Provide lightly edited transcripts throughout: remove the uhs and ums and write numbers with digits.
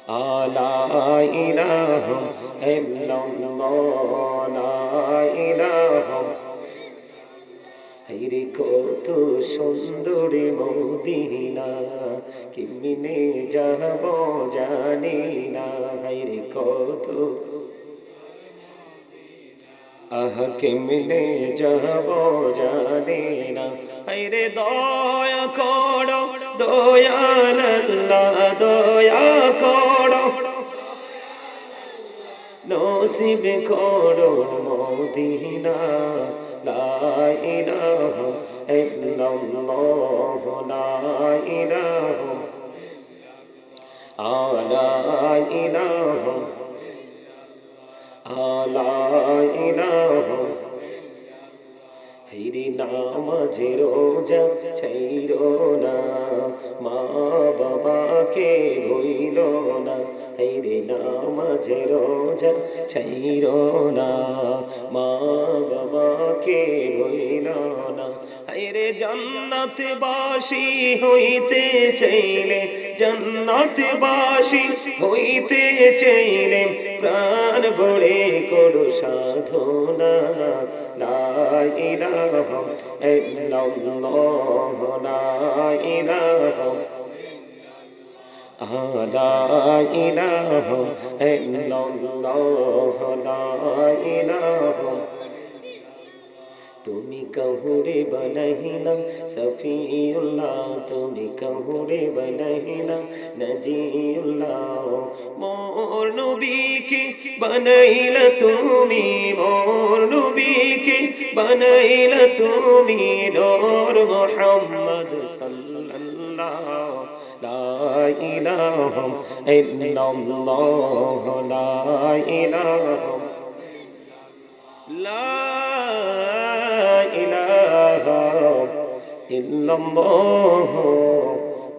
লা ইলাহা ইল্লাল্লাহ লা ইলাহা হায়রে কত সুন্দরী মদিনা কেমনে যাব জানি না হায়রে কত আহা কেমনে যাব জানি না হায়রে দয়া করো দয়াল আল্লাহ দয়া করো নসিব করো মদিনা লা ইলাহা ইল্লাল্লাহ লা ইলাহা লা ইলাহা লা ইলাহা হায়রে নামাজে রোজা ছাইরো না মা বাবাকে ভুইলো না হায়রে নামাজে রোজা ছাইরো না মা বাবাকে ভুইলো না হায়রে জান্নাত বাসী হইতে চাইলে জান্নাত বাসী হইতে চাইলে প্রাণ ভরে করো সাধনা লা ইলাহা ইল্লাল্লাহ লা ইলাহা লা ইলাহা ইল্লাল্লাহ লা ইলাহা তুমি কাহুরে বানাইলা সফিউল্লাহ তুমি কাহুরে বানাইলা নজিউল্লাহ মোর নবীকে বানাইলা তুমি মোর নবীকে বানাইলা তুমি নূর মুহাম্মদ সাল্লাল্লাহু লা ইলাহা ইল্লাল্লাহ লা ইলাহা লা ইলাহা ইল্লাল্লাহ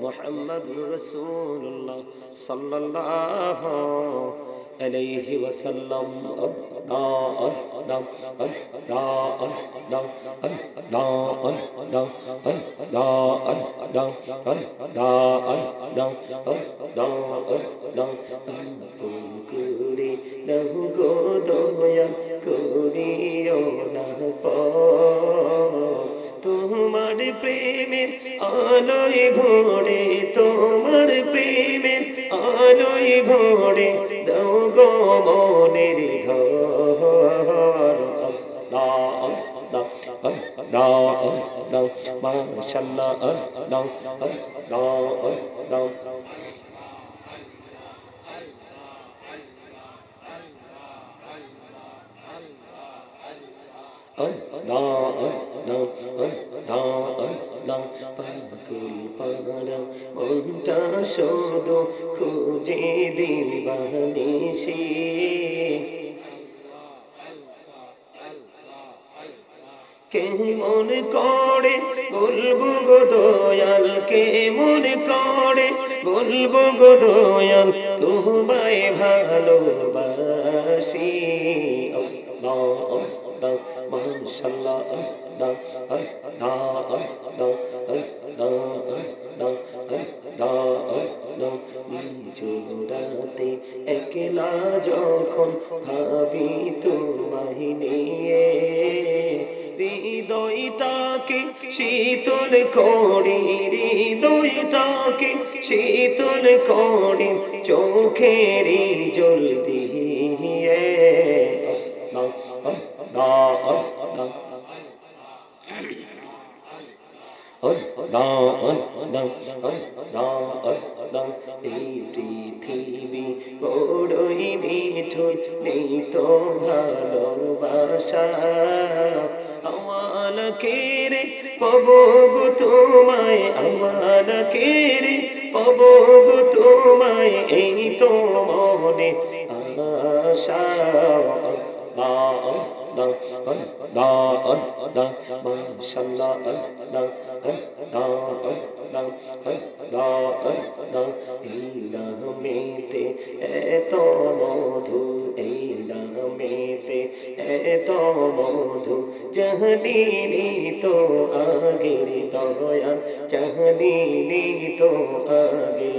মুহাম্মাদুর রাসূলুল্লাহ সাল্লাল্লাহু আলাইহি ওয়াসাল্লাম নহু গো দয়া করিও না তোমার প্রেমের আলোয় ভরে তোমার প্রেমের আলোয় ভরে দাও গো মনের ঘর মাশাআল্লাহ পাগল পাড়া মনটা শুধু খুঁজে দিবানিশি কেমন করে বলবো গো দয়াল কেমন করে বলবো গো দয়াল তোমায় ভালোবাসি মাশাআল্লাহ নিচুরাতে একলা যখন ভাবি তোমায় নিয়ে হৃদয়টাকে শীতল করি হৃদয়টাকে শীতল করি চোখেরই জল দিয়ে এই পৃথিবী বড়ই নিঠুর নেই তো ভালোবাসা আমার কেরে পাবো গো তোমায় আমার কেরে পাবো গো তোমায় এই তো মনে আশা নামেতে এত মধু এই নামেতে এত মধু জানিনি তো আগের দয়াল জানিনি তো আগে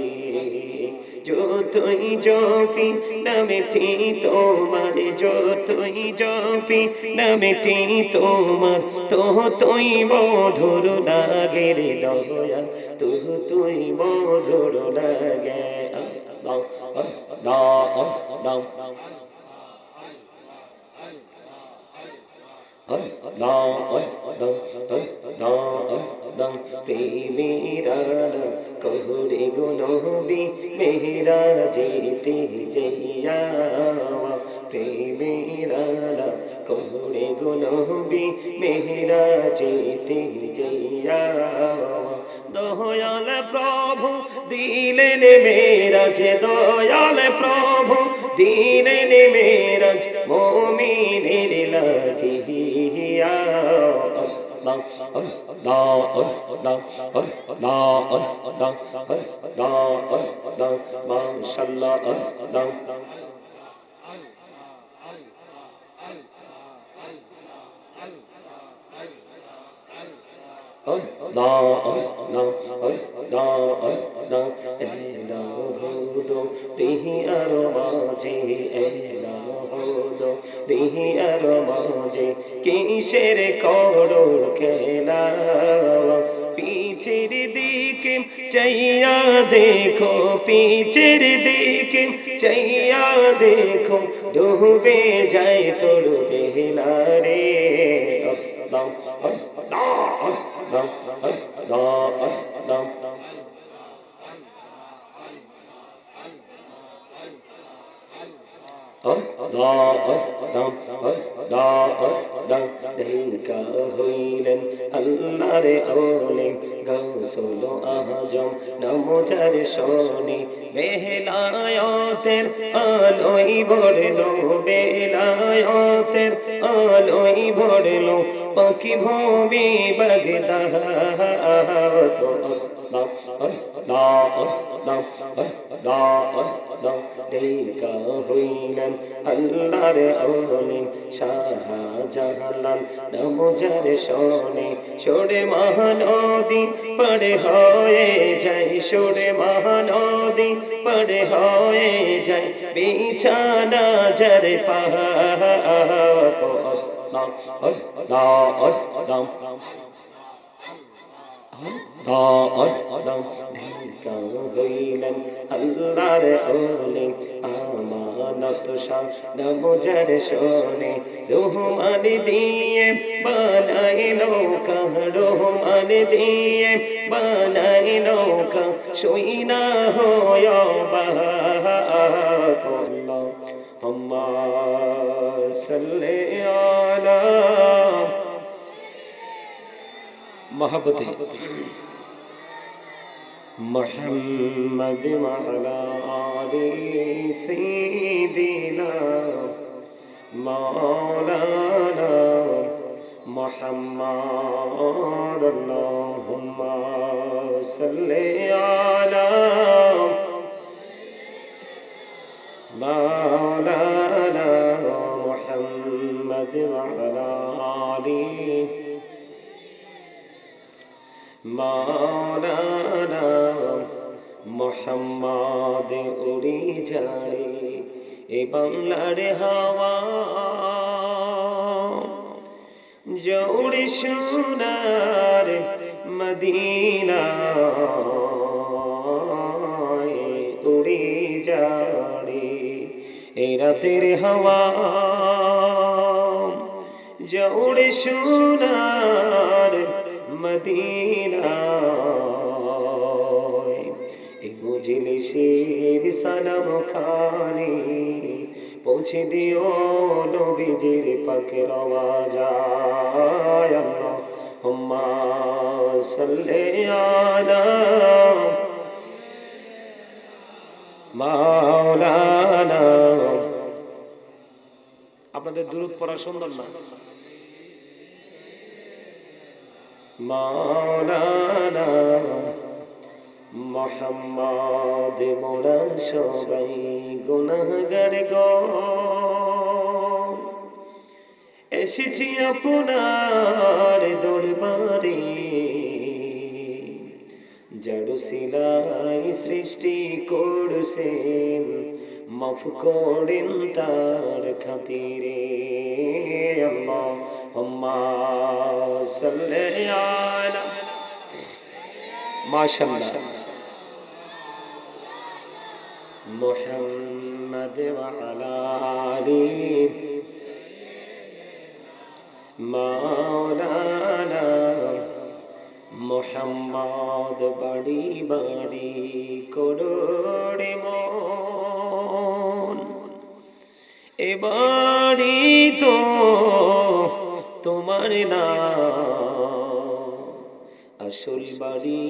যত যতই জপি নামটি তোমার, যতই জপি নামটি তোমার, ততই মধুর লাগে রে দয়াল, তুই মধুর লাগে। আল্লাহ আল্লাহ আল্লাহ প্রেমেরানা কহুরে গুনবি মেহরা যেতে জইয়া, প্রেমেরানা কহুরে গুনবি মেহরা যেতে জইয়া। দয়াল প্রভু দিলেন মেরাজ, দয়াল প্রভু দিলেন মেরাজ মুমিনের লাগিয়া। আল্লাহ আল্লাহ আল্লাহ আল্লাহ আল্লাহ আল্লাহ আল্লাহ মাশাআল্লাহ আল্লাহ। কিসের করুণ খেলা, পিছের দিকে চাইয়া দেখো, পিছের দিকে চাইয়া দেখো, ডুবে যায় তোর বেলা রে। আল্লাহ আল্লাহ আল্লাহ আল্লাহ আল্লাহ দেখা হইলেন আল্লাহর ওলি গাউসুল আজম নামজার শনি, বেলায়েতের আলোয় ভরলো, বেলায়েতের আলোয় ভরলো পাখি ভূমি বাগদাদ। দেখা হইলেন আল্লাহর ওলি শাহজালাল নামজার শনি, সরে মহানদী পড়ে হয়ে যায়, সরে মহানদী পড়ে হয়ে যায় বিছানা যার দেখা হইলেন আল্লাহর ওলি আমানত শাহ নামজার শনি, রহমান দিয়ে বানাই নৌকা, রহমান দিয়ে বানাই নৌকা, সইনা হয় আল্লাহুম্মা সাল্লি আলা मोहब्बत मोहम्मद वाला आले सय्यिदिना मौलाना मुहम्मद अल्लाहुम्मा सल्ली अला मौलाना मुहम्मद वाला आले मौलाना मुहम्मद उड़ी जाए ए बांग्लार हवा, जोड़ सोनार मदीना उड़ी जाए ए रातेर हवा, जोड़ सोनार मदीना मुजलिसेर सलाम खाने पहुँचे दियो नबीजिर पाकेर आवाज़। अल्लाहुम्मा सल्ली अला মাওলানা। আপনাদের দুরূদ পড়া সুন্দর না? মাওলানা মুহাম্মদ মোরা সবাই গুনাহগার গো, এসেছি আপনার দরবারে যার সিলাই সৃষ্টি করছেন, মাফ করেন তার খাতিরে। আল্লাহুম্মা সাল্লি আলা, মাশাআল্লাহ, মুহাম্মাদ ওয়া আলা আলি মাওলানা মুহাম্মদ। বাড়ি বাড়ি করোড়ে মন, এ বাড়ি তো তোমার না, আসল বাড়ি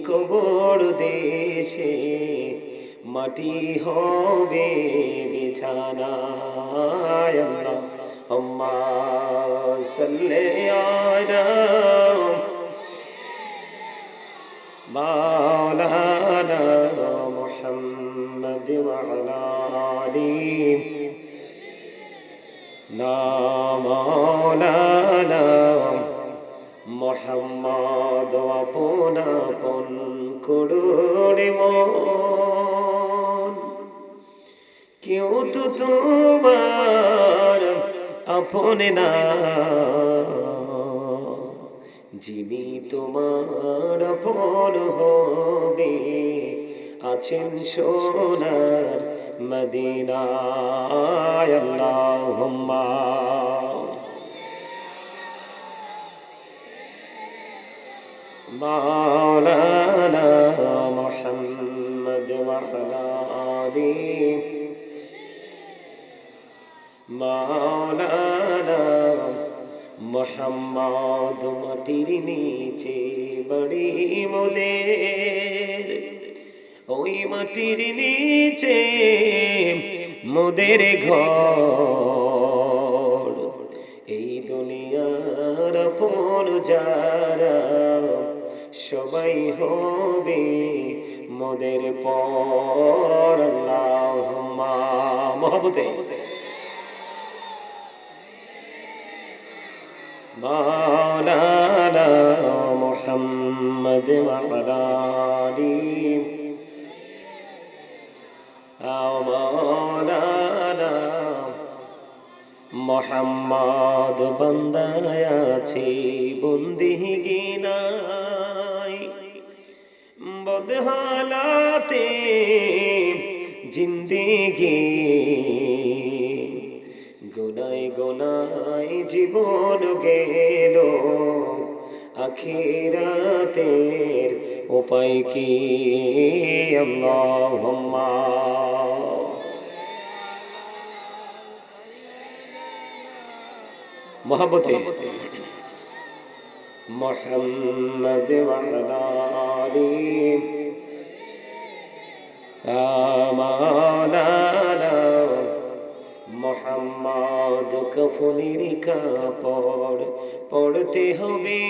কবর দেশে, মাটি হবে বিছানা। আল্লাহুম্মা সাল্লি আলা মাওলানা মুহাম্মদ ওয়া আলা আলি মাওলানা মুহাম্মদ। আপন আপন করুণে মন, কেউ তো তোমার আপন না, যিনি তোমার আপন হবে আছেন সোনার মদিনায়। আল্লাহুম্মা মাওলানা মুহাম্মদ ওয়া আলা আলি মাওলানা মুহাম্মদ। মাটির নিচে বাড়ি মোদের, ওই মাটির নিচে মোদের ঘর, এই দুনিয়ার আপন যারা সবাই হবে মোদের পর। আল্লাহুম্মা মহব্বতে মাওলানা মুহাম্মদ ওয়া আলা আলি মাওলানা মুহাম্মদ। বান্দায় আছে বন্দিগিনায়, বদহালাতে জিন্দেগি, গুনায় গুনায় জীবন গেল, আখিরাতের উপায় কি? আল্লাহুম্মা মহব্বতে মুহাম্মদ ওয়া আলা আলি মাওলানা মুহাম্মদ। কাফনের কাপড় পড়তে হবে,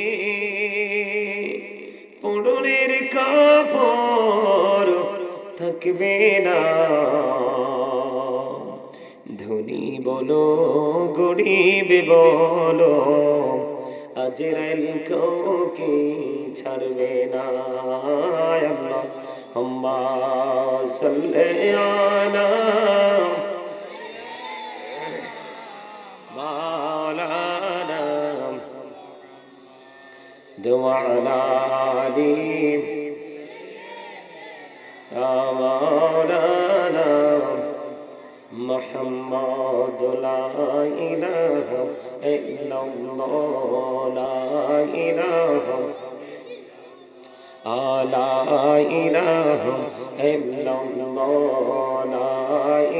পরনের কাপড় থাকবে না, ধনী বলো গরিব বলো আজরাইল কাউকে ছাড়বে না। আল্লাহুম্মা সাল্লি আলা মাওলানা ওয়া আলা আলি মাওলানা মুহাম্মদ। লা ইলাহা ইল্লাল্লাহ, লা ইলাহা লা ইলাহা ইল্লাল্লাহ, লা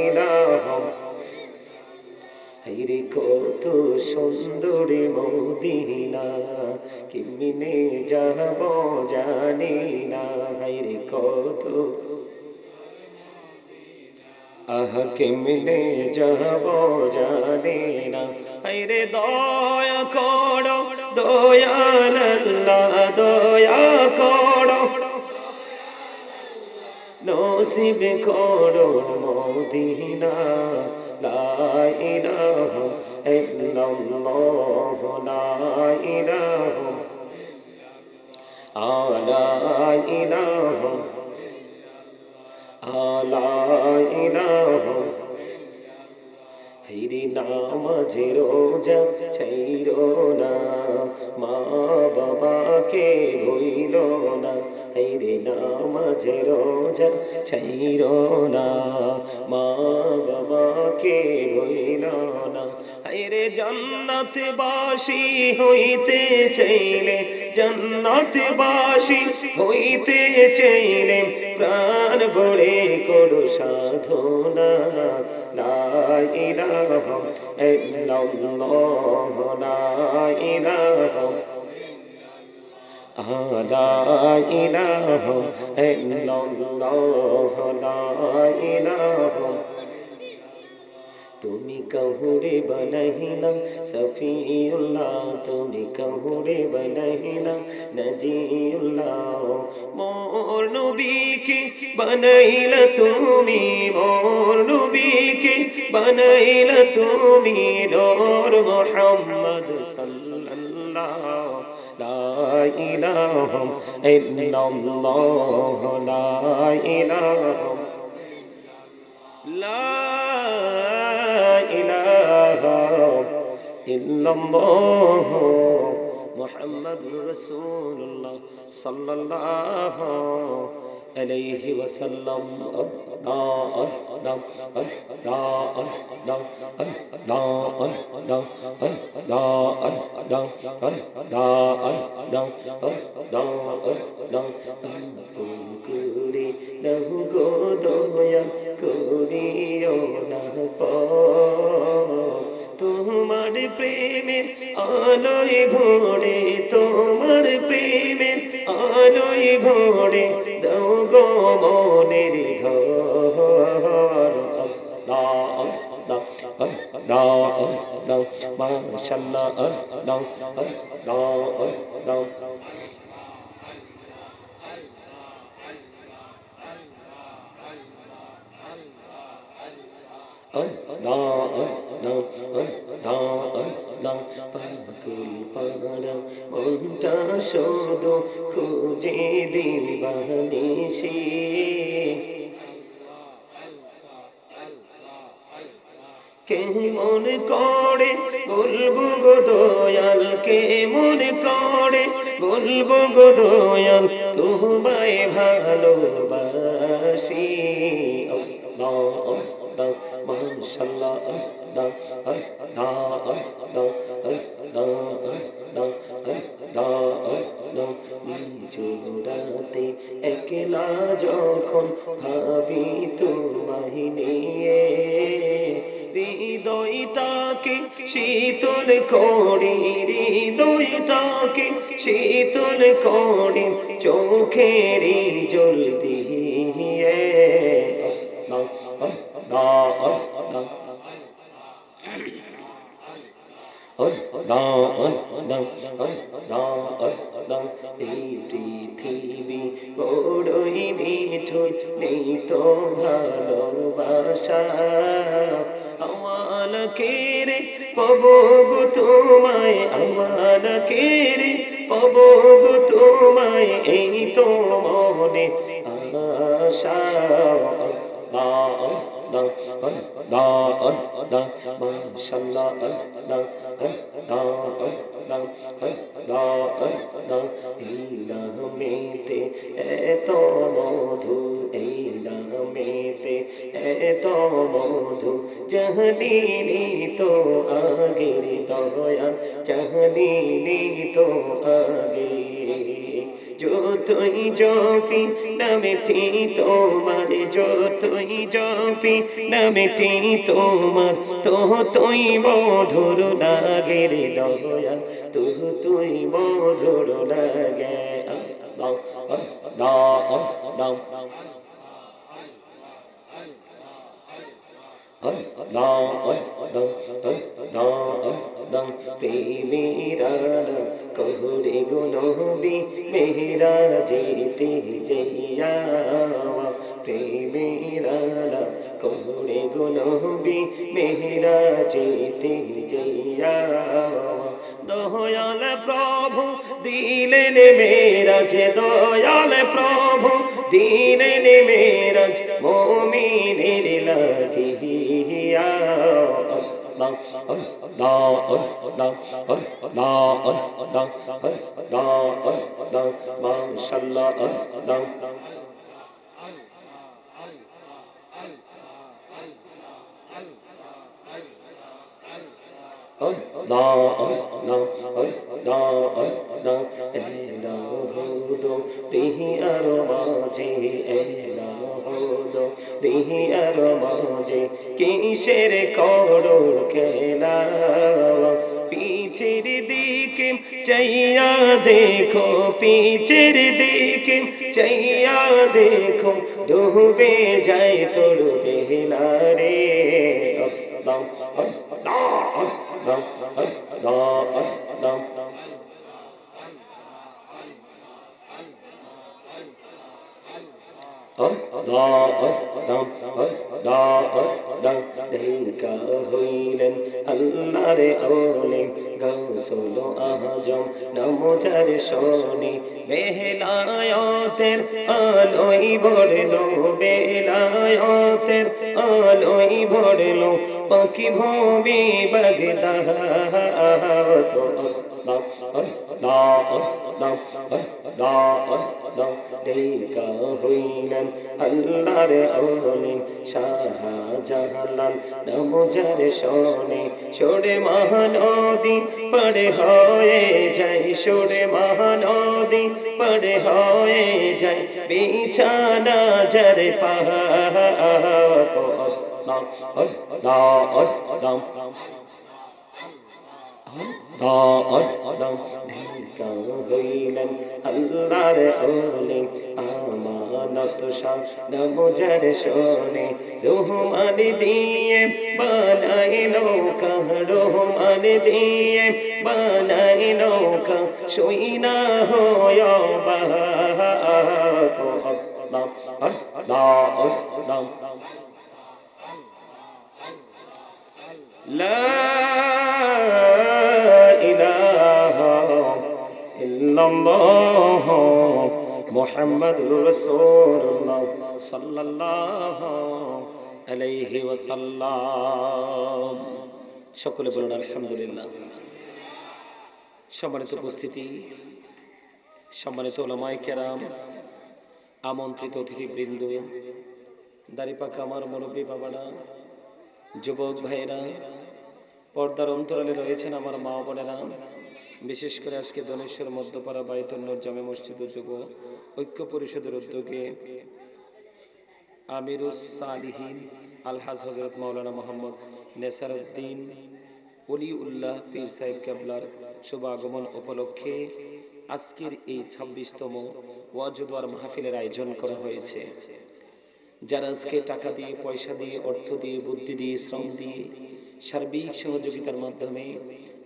ইলাহা। হায়রে কত সুন্দর মদিনা, কেমনে যাব জানি না। হায়রে কত, আহা কেমনে যাব জানি না। হায়রে দয়া করো দয়াল আল্লাহ, দয়া করো, নসিব করো মদিনা। লা ইলাহা ইল্লাল্লাহ, লা ইলাহা আলা ইলাহা আলা ইলাহা হিরি নামাজে রোজা ছাইরো না মা বাবাকে ভুইলো না হিরি নামাজে রোজা ছাইরো না মা বাবাকে ভুইলো না হিরে জান্নাত বাসী হইতে চাইলে জান্নাত বাসী হইতে চাইলে প্রাণ ভরে করো সাধনা লা ইলাহা ইল্লাল্লাহ লা ইলাহা লা ইলাহা ইল্লাল্লাহ লা ইলাহা তুমি কাহুরে বানাইলা সফিউল্লাহ তুমি কাহুরে বানাইলা নজিউল্লাহ মোর নবীকে বানাইলা তুমি মোর নবীকে বানাইলা তুমি নূর মুহাম্মদ সাল্লাল্লাহ লা ইলাহা ইল্লাল্লাহ লা ইলাহা লা ইলাহা ইল্লাল্লাহ মুহাম্মাদুর রাসূলুল্লাহ সাল্লাল্লাহু আলাইহি ওয়াসাল্লাম করে নহু গো দয়াল করিও না তোমার প্রেমের আলোয় ভরে তোমার প্রেমের আলোয় ভরে দাও গো মনের ঘর মাশাআল্লাহ পাগল পাড়া মনটা শুধু খুঁজে দিবানিশি কেমন করে বলবো গো দয়াল কেমন করে বলবো গো দয়াল তোমায় ভালোবাসি মাশাআল্লাহ জোড়াতে একলা যখন ভাবি তোমায় নিয়ে হৃদয়টাকে শীতল করি হৃদয়টাকে শীতল করি চোখেরই জল দিয়ে এই পৃথিবী বড়ই নিঠুর নেই তো ভালোবাসা আমার কেরে পাবো গো তোমায় আমার কেরে পাবো গো তোমায় এই তো মনে আশা মেতে এত মধু এই নামেতে এত মধু জাহানিনি তো আগের দয়া জাহানিনি তো আগে যতই জপি নামেটি তোমার যতই জপি নামেটি তোমার তুই মধুর লাগে রে দয়া তুই মধুর লাগে প্রেমেরা কহুরে গো নবী মেরা যেতে জইয়া প্রেমেরা করে গো নবী মেহরাজেতে যাইয়া দয়াল প্রভু দিলেন মেরাজ দয়াল প্রভু দিলেন মেরাজ মুমিনের লাগিয়া Allah Allah Allah Allah Allah Allah Allah mashallah Allah কিসের করুর খেলা পিছের দিকে চাইয়া দেখো পিছের দিকে চাইয়া দেখো ডুবে যায় তোর বেলা রে দেখা হইলেন আল্লাহর ওলি গৌসুল আজম নমজার শোনি বেলায়েতের আলোই ভরলো বেলায়েতের আলোই ভরলো পাখি ভূমি বাগদাদ দেখা হইলেন আল্লাহর ওলি শাহজালাল নমজার শোনে সরে মহানদী পড়ে হয়ে যায় সরে মহানদী পড়ে হয়ে যায় বিছানা যার হইলেন আল্লাহর ওলি আমানত শাহ নমজার শোনে রহমান দিয়ে বানাই নৌকা রহমান দিয়ে বানাই নৌকা সইনা হয় লা ইলাহা ইল্লাল্লাহ মুহাম্মাদুর রাসূলুল্লাহ সাল্লাল্লাহু আলাইহি ওয়াসাল্লাম। সকলে বলুন আলহামদুলিল্লাহ। সম্মানিত উপস্থিতি, সম্মানিত উলামায়ে কেরাম, আমন্ত্রিত অতিথিবৃন্দ, দাড়িপাকা আমার মুরব্বী বাবারা, যুবক ভাইয়েরা, পর্দার অন্তরালে রয়েছেন আমার মা বোনেরা, বিশেষ করে আজকে দনেশ্বর মধ্যপাড়া বাইতুল নূর জামে মসজিদ যুব ঐক্য পরিষদের উদ্যোগে আমিরুস সালিহিন আলহাজ হযরত মাওলানা মোহাম্মদ নেসারউদ্দিন ওলিউল্লাহ পীর সাহেব কেবলার শুভ আগমন উপলক্ষে আজকের এই 26তম ওয়াজুদওয়ার মাহফিলের আয়োজন করা হয়েছে। যারা আজকে টাকা দিয়ে, পয়সা দিয়ে, অর্থ দিয়ে, বুদ্ধি দিয়ে, শ্রম দিয়ে, সার্বিক সহযোগিতার মাধ্যমে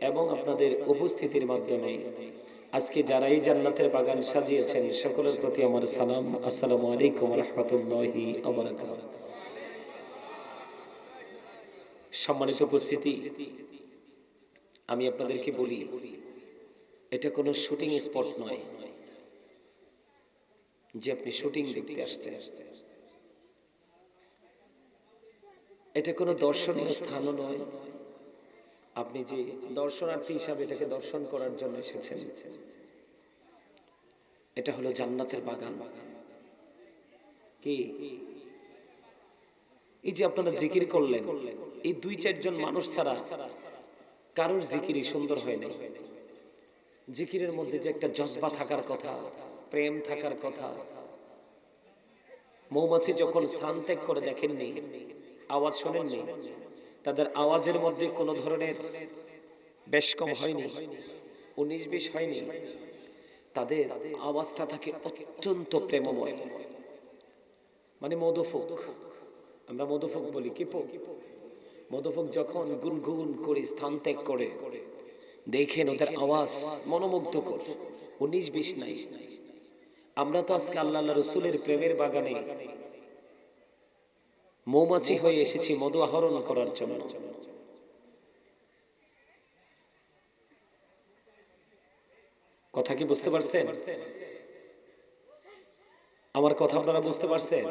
এবং আপনাদের উপস্থিতির মাধ্যমে আজকে যারা এই জান্নাতের বাগান সাজিয়েছেন, সকলের প্রতি আমার সালাম, আসসালামু আলাইকুম ওয়া রাহমাতুল্লাহি ওয়া বারাকাতুহু। সম্মানিত উপস্থিতি, আমি আপনাদেরকে বলি, এটা কোনো শুটিং স্পট নয় যে আপনি শুটিং দেখতে আসছেন। এটা কোনো দর্শনীয় স্থানও নয় আপনি যে দর্শনার্থী হিসাবে এটাকে দর্শন করার জন্য এসেছেন। এটা হলো জান্নাতের বাগান। কি এই যে আপনারা জিকির করলেন, এই 2-4 জন মানুষ ছাড়া কারোর জিকিরই সুন্দর হয় না। জিকিরের মধ্যে যে একটা জজবা থাকার কথা, প্রেম থাকার কথা। মৌমাছি যখন স্থান ত্যাগ করে, দেখেননি, আওয়াজ শোনেননি, তাদের আওয়াজের মধ্যে কোনো ধরনের বেশ কম হয়নি, 19-20 হয়নি। তাদের আওয়াজটা থাকে অত্যন্ত প্রেমময়, মানে মধুফুক। আমরা মধুফুক বলি, কি মধুফুক যখন গুনগুন করে স্থান ত্যাগ করে, দেখেন ওদের আওয়াজ মনোমুগ্ধকর, 19-20 নাই। আমরা তো আজকে আল্লাহ রাসূলের প্রেমের বাগানে মৌমাছি হয়ে এসেছি মধু আহরণ করার জন্য। কথা কি বুঝতে পারছেন? আমার কথা আপনারা বুঝতে পারছেন?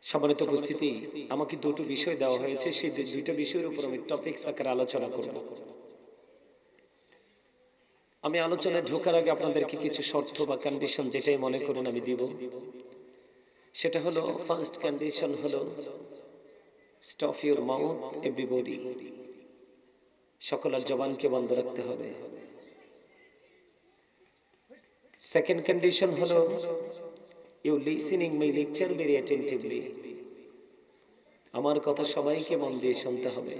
সম্মানিত উপস্থিতি, আমাকে দুটো বিষয় দেওয়া হয়েছে, সেই দুইটা বিষয়ের উপর আমি টপিকস আকারে আলোচনা করব। আমি আলোচনায় ঢোকার আগে আপনাদেরকে কিছু শর্ত বা কন্ডিশন যেটাই মনে করেন আমি দিব। সেটা হলো, ফার্স্ট কন্ডিশন হলো স্টপ ইউর মাউথ এভরিবডি, সকলের জবানকে বন্ধ রাখতে হবে। সেকেন্ড কন্ডিশন হলো you listening my lecture very attentively, আমার কথা সবাইকে মন দিয়ে শুনতে হবে।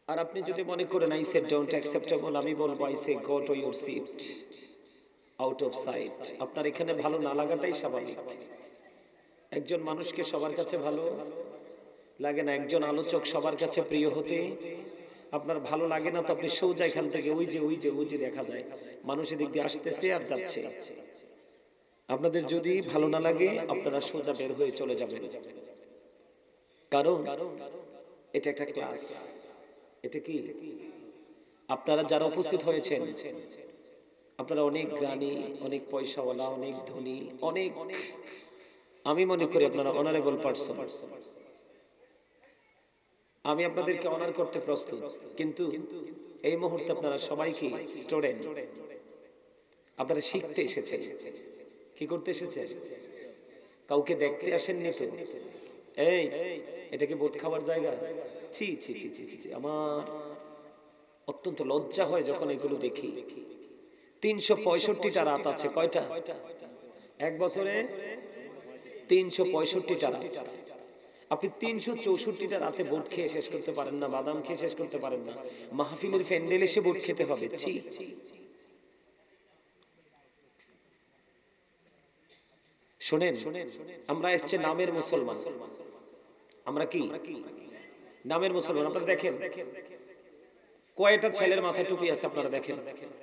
আর আপনি যদি মনে করেন আই সেড ডোন্ট অ্যাকসেপ্টেবল, আমি বলবো I say go to your seat out of sight. আপনার এখানে ভালো না লাগাটাই স্বাভাবিক। একজন মানুষকে সবার কাছে ভালো লাগে না, একজন আলোচক সবার কাছে প্রিয় হতে আপনার ভালো লাগে না, তো আপনি সোজা এখান থেকে ওই যে দেখা যায় মানুষ এদিক দিয়ে আসতেছে আর যাচ্ছে। আপনাদের যদি ভালো না লাগে আপনারা সোজা বের হয়ে চলে যাবেন, কারণ এটা একটা ক্লাস। এটা কি, আপনারা যারা উপস্থিত হয়েছেন আপনারা অনেক জ্ঞানী, অনেক পয়সাওয়ালা, অনেক ধনী, অনেক, আমি মনে করি আপনারা অনারেবল পারসন। আমি আপনাদেরকে অনার করতে প্রস্তুত, কিন্তু এই মুহূর্তে আপনারা সবাই কি স্টুডেন্ট, আপনারা শিখতে এসেছেন। কি করতে এসেছেন? কাউকে দেখতে আসেননি তো। এই, এটা কি বোট খাবার জায়গা? ছি ছি ছি ছি ছি, আমার অত্যন্ত লজ্জা হয় যখন এগুলো দেখি। 365টা রাত আছে, কয়টা? এক বছরে 365টা রাত। আপনি 364টা রাতে বোট খেয়ে শেষ করতে পারেন না, বাদাম খেয়ে শেষ করতে পারেন না, মাহফিলের প্যান্ডেল এসে বোট খেতে হবে। ছি। শুনেন, আমরা এসছে নামের মুসলমান। আমরা কি নামের মুসলমান? আপনারা দেখেন কয়টা ছেলের মাথায় টুপি আছে, আপনারা দেখেন।